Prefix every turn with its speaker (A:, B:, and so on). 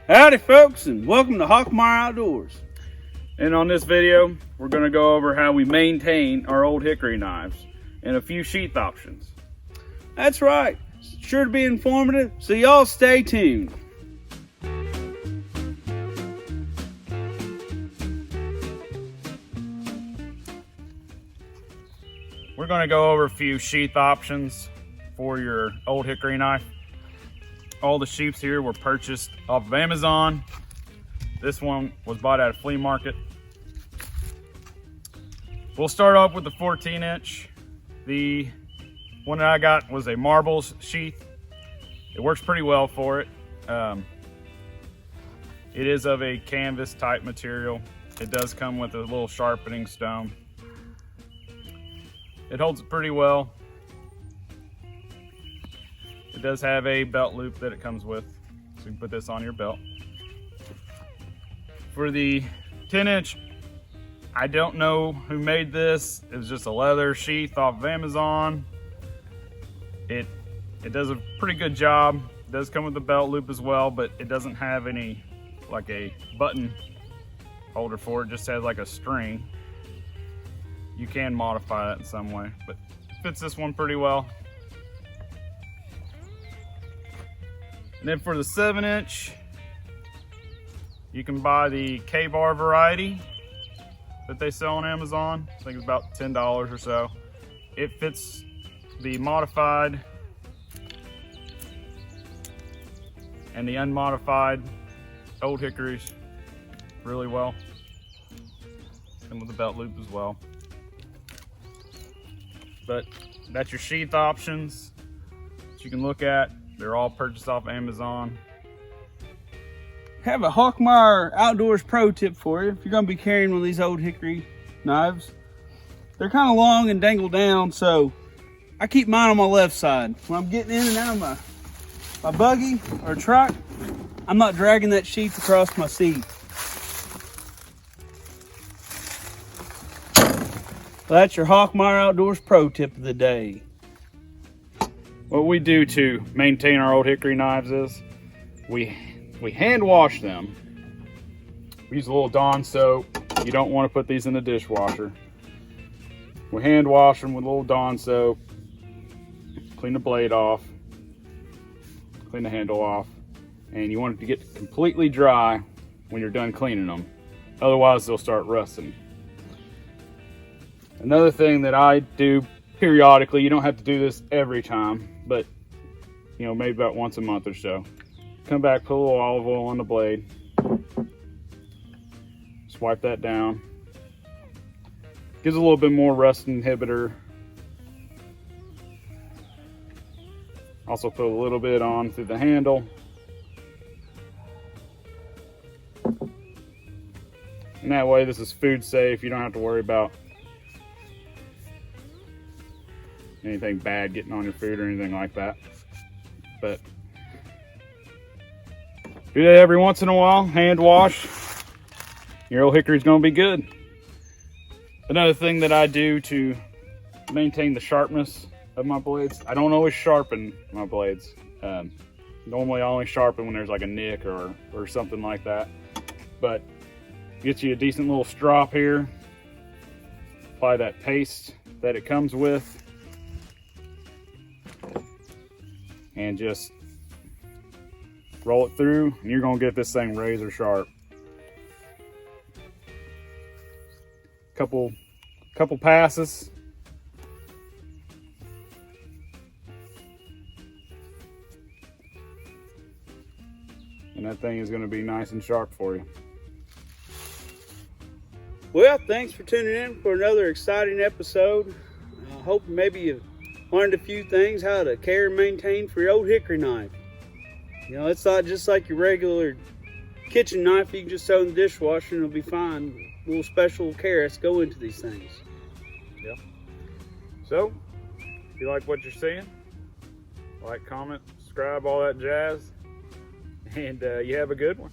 A: Howdy folks, and welcome to Hickory Outdoors.
B: And on this video, we're going to go over how we maintain our old hickory knives and a few sheath options.
A: That's right, it's sure to be informative, so y'all stay tuned.
B: We're going to go over a few sheath options for your old hickory knife. All the sheaths here were purchased off of Amazon. This one was bought at a flea market. We'll start off with the 14-inch. The one that I got was a marbles sheath. It works pretty well for it. It is of a canvas type material. It does come with a little sharpening stone. It holds it pretty well. It does have a belt loop that it comes with, so you can put this on your belt. For the 10-inch, I don't know who made this. It was just a leather sheath off of Amazon. It does a pretty good job. It does come with a belt loop as well, but it doesn't have any, like a button holder for it. It just has like a string. You can modify that in some way, but it fits this one pretty well. And then for the 7-inch, you can buy the K-bar variety that they sell on Amazon. I think it's about $10 or so. It fits the modified and the unmodified old hickories really well. And with the belt loop as well. But that's your sheath options that you can look at. They're all purchased off Amazon.
A: Have a Hickory Outdoors pro tip for you if you're going to be carrying one of these old hickory knives. They're kind of long and dangle down, so I keep mine on my left side. When I'm getting in and out of my buggy or truck, I'm not dragging that sheath across my seat. So that's your Hickory Outdoors pro tip of the day.
B: What we do to maintain our old hickory knives is we hand wash them. We use a little Dawn soap. You don't want to put these in the dishwasher. We hand wash them with a little Dawn soap. Clean the blade off. Clean the handle off. And you want it to get completely dry when you're done cleaning them. Otherwise they'll start rusting. Another thing that I do periodically, you don't have to do this every time, but maybe about once a month or so. Come back, put a little olive oil on the blade. Just wipe that down. Gives a little bit more rust inhibitor. Also put a little bit on through the handle. And that way this is food safe. You don't have to worry about anything bad getting on your food or anything like that. But do that every once in a while, hand wash. Your old hickory's gonna be good. Another thing that I do to maintain the sharpness of my blades, I don't always sharpen my blades. Normally I only sharpen when there's like a nick or something like that. But get you a decent little strop here. Apply that paste that it comes with. And just roll it through, and you're gonna get this thing razor sharp. Couple passes. And that thing is gonna be nice and sharp for you.
A: Well, thanks for tuning in for another exciting episode. I hope maybe you learned a few things how to care and maintain for your old hickory knife. It's not just like your regular kitchen knife you can just throw in the dishwasher and it'll be fine. A little special care has to go into these things.
B: Yep. So, if you like what you're seeing, like, comment, subscribe, all that jazz, and you have a good one.